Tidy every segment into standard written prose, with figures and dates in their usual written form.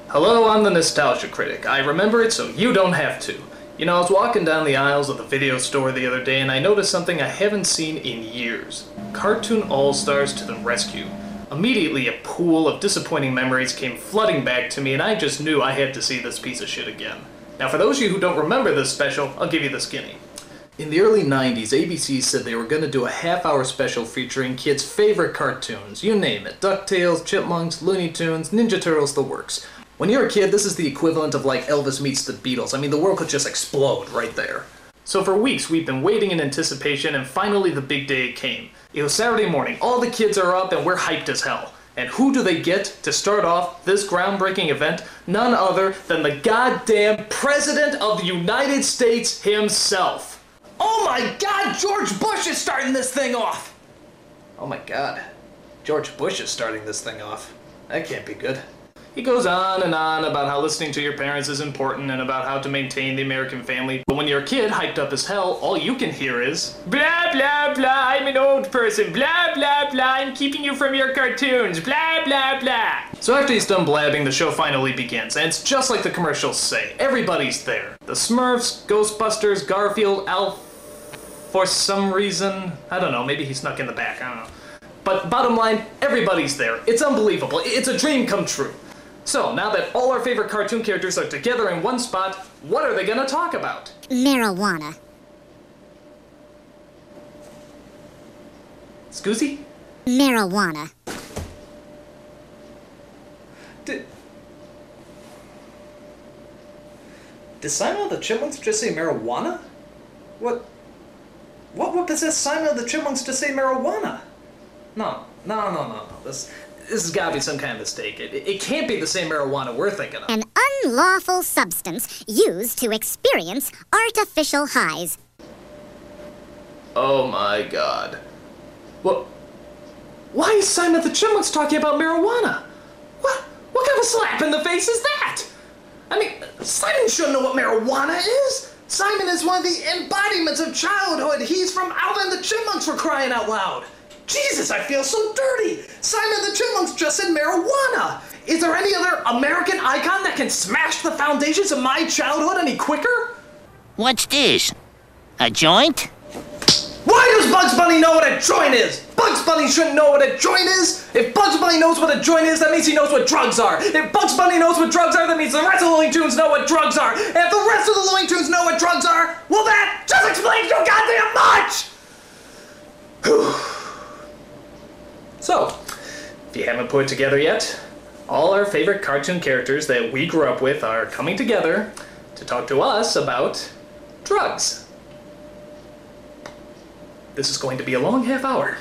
Hello, I'm the Nostalgia Critic. I remember it so you don't have to. You know, I was walking down the aisles of the video store the other day and I noticed something I haven't seen in years. Cartoon All-Stars to the rescue. Immediately, a pool of disappointing memories came flooding back to me and I just knew I had to see this piece of shit again. Now, for those of you who don't remember this special, I'll give you the skinny. In the early 90s, ABC said they were going to do a half-hour special featuring kids' favorite cartoons. You name it. DuckTales, Chipmunks, Looney Tunes, Ninja Turtles, the works. When you're a kid, this is the equivalent of like Elvis meets the Beatles. I mean, the world could just explode right there. So for weeks, we've been waiting in anticipation, and finally the big day came. It was Saturday morning, all the kids are up, and we're hyped as hell. And who do they get to start off this groundbreaking event? None other than the goddamn President of the United States himself. Oh my God, George Bush is starting this thing off! Oh my God, George Bush is starting this thing off. That can't be good. He goes on and on about how listening to your parents is important and about how to maintain the American family. But when you're a kid, hyped up as hell, all you can hear is blah blah blah, I'm an old person, blah blah blah, I'm keeping you from your cartoons, blah blah blah. So after he's done blabbing, the show finally begins, and it's just like the commercials say. Everybody's there. The Smurfs, Ghostbusters, Garfield, Alf, for some reason. I don't know, maybe he snuck in the back, I don't know. But bottom line, everybody's there. It's unbelievable. It's a dream come true. So, now that all our favorite cartoon characters are together in one spot, what are they gonna talk about? Marijuana. Scoozy? Marijuana. Did Simon the Chipmunks just say marijuana? What possessed Simon the Chipmunks to say marijuana? No. This has got to be some kind of mistake. It can't be the same marijuana we're thinking of. An unlawful substance used to experience artificial highs. Oh my God. Why is Simon the Chipmunks talking about marijuana? What kind of a slap in the face is that? I mean, Simon shouldn't know what marijuana is. Simon is one of the embodiments of childhood. He's from Alvin the Chipmunks, for crying out loud. Jesus, I feel so dirty! Simon the Chipmunks just said marijuana! Is there any other American icon that can smash the foundations of my childhood any quicker? What's this? A joint? Why does Bugs Bunny know what a joint is? Bugs Bunny shouldn't know what a joint is! If Bugs Bunny knows what a joint is, that means he knows what drugs are! If Bugs Bunny knows what drugs are, that means the rest of the Looney Tunes know what drugs are! And if the rest of the Looney Tunes know what drugs are, well that just explains so goddamn much! So, if you haven't put it together yet, all our favorite cartoon characters that we grew up with are coming together to talk to us about drugs. This is going to be a long half hour.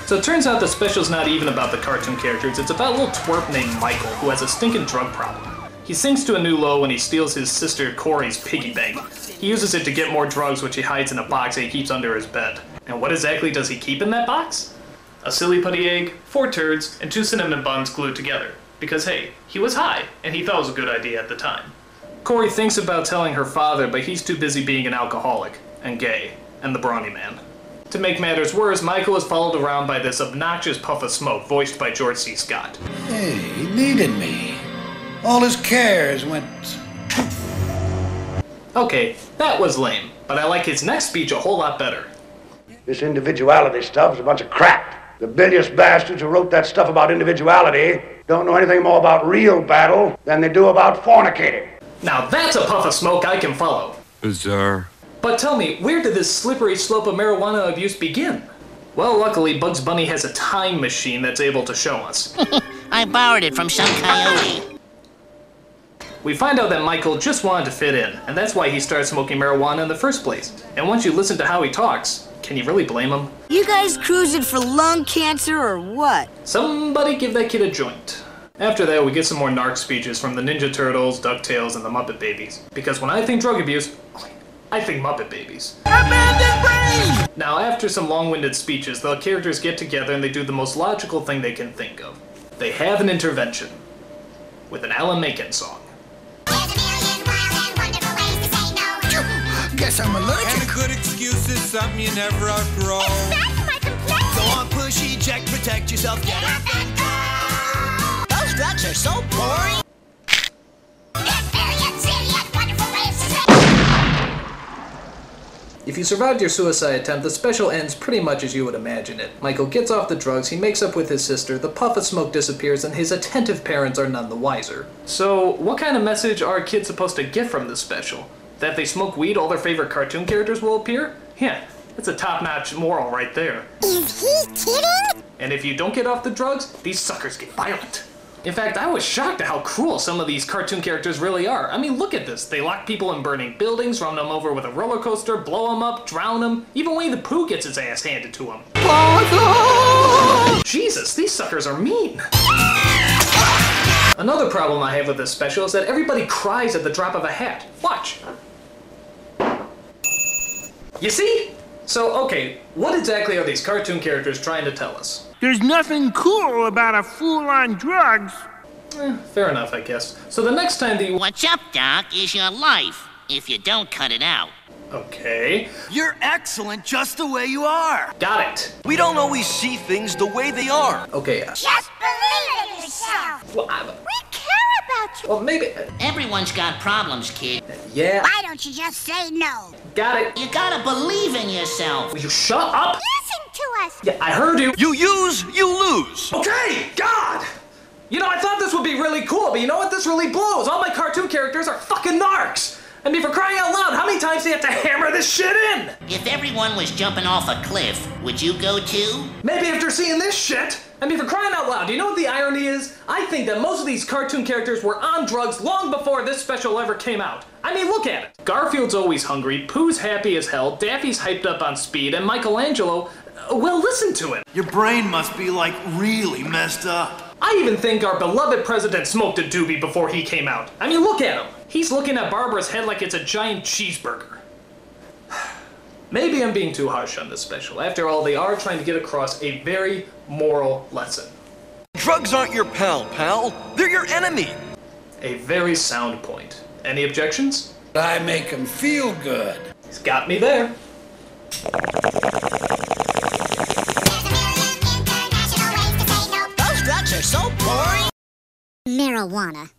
So it turns out the special's not even about the cartoon characters, it's about a little twerp named Michael who has a stinking drug problem. He sinks to a new low when he steals his sister Corey's piggy bank. He uses it to get more drugs, which he hides in a box that he keeps under his bed. And what exactly does he keep in that box? A silly putty egg, 4 turds, and 2 cinnamon buns glued together. Because hey, he was high, and he thought it was a good idea at the time. Corey thinks about telling her father, but he's too busy being an alcoholic, and gay, and the brawny man. To make matters worse, Michael is followed around by this obnoxious puff of smoke, voiced by George C. Scott. Hey, he needed me. All his cares went... Okay, that was lame, but I like his next speech a whole lot better. This individuality stuff is a bunch of crap. The bilious bastards who wrote that stuff about individuality don't know anything more about real battle than they do about fornicating. Now that's a puff of smoke I can follow. Bizarre. But tell me, where did this slippery slope of marijuana abuse begin? Well, luckily, Bugs Bunny has a time machine that's able to show us. I borrowed it from some coyote. We find out that Michael just wanted to fit in, and that's why he started smoking marijuana in the first place. And once you listen to how he talks, can you really blame him? You guys cruising for lung cancer or what? Somebody give that kid a joint. After that, we get some more narc speeches from the Ninja Turtles, DuckTales, and the Muppet Babies. Because when I think drug abuse, I think Muppet Babies. Abandoned brain! Now, after some long-winded speeches, the characters get together and they do the most logical thing they can think of. They have an intervention. With an Alan Menken song. Guess I'm allergic. And a good excuse is something you never outgrow. That's my complexion! Go on, push, eject, protect yourself, get up and go! Those drugs are so boring. If you survived your suicide attempt, the special ends pretty much as you would imagine it. Michael gets off the drugs, he makes up with his sister, the puff of smoke disappears, and his attentive parents are none the wiser. So, what kind of message are kids supposed to get from this special? That if they smoke weed, all their favorite cartoon characters will appear? Yeah, that's a top-notch moral right there. Is he kidding? And if you don't get off the drugs, these suckers get violent. In fact, I was shocked at how cruel some of these cartoon characters really are. I mean, look at this. They lock people in burning buildings, run them over with a roller coaster, blow them up, drown them. Even Winnie the Pooh gets his ass handed to him. Jesus, these suckers are mean. Another problem I have with this special is that everybody cries at the drop of a hat. Watch. You see? So, okay, what exactly are these cartoon characters trying to tell us? There's nothing cool about a fool on drugs. Fair enough, I guess. So the next time the What's up, Doc, is your life, if you don't cut it out. Okay. You're excellent just the way you are. Got it. We don't always see things the way they are. Okay. Just believe in yourself. Well, We care about you. well, maybe... Everyone's got problems, kid. yeah. Why don't you just say no? Got it. You gotta believe in yourself. Will you shut up? Listen to us. Yeah, I heard you. You use, you lose. Okay, God! You know, I thought this would be really cool, but you know what? This really blows. All my cartoon characters are fucking narcs. I mean, for crying out loud, how many times do you have to hammer this shit in? If everyone was jumping off a cliff, would you go too? Maybe after seeing this shit. I mean, for crying out loud, do you know what the irony is? I think that most of these cartoon characters were on drugs long before this special ever came out. I mean, look at it. Garfield's always hungry, Pooh's happy as hell, Daffy's hyped up on speed, and Michelangelo, well, listen to him. Your brain must be like really messed up. I even think our beloved president smoked a doobie before he came out. I mean, look at him. He's looking at Barbara's head like it's a giant cheeseburger. Maybe I'm being too harsh on this special. After all, they are trying to get across a very moral lesson. Drugs aren't your pal. They're your enemy. A very sound point. Any objections? I make him feel good. He's got me there. Those drugs are so boring. Marijuana.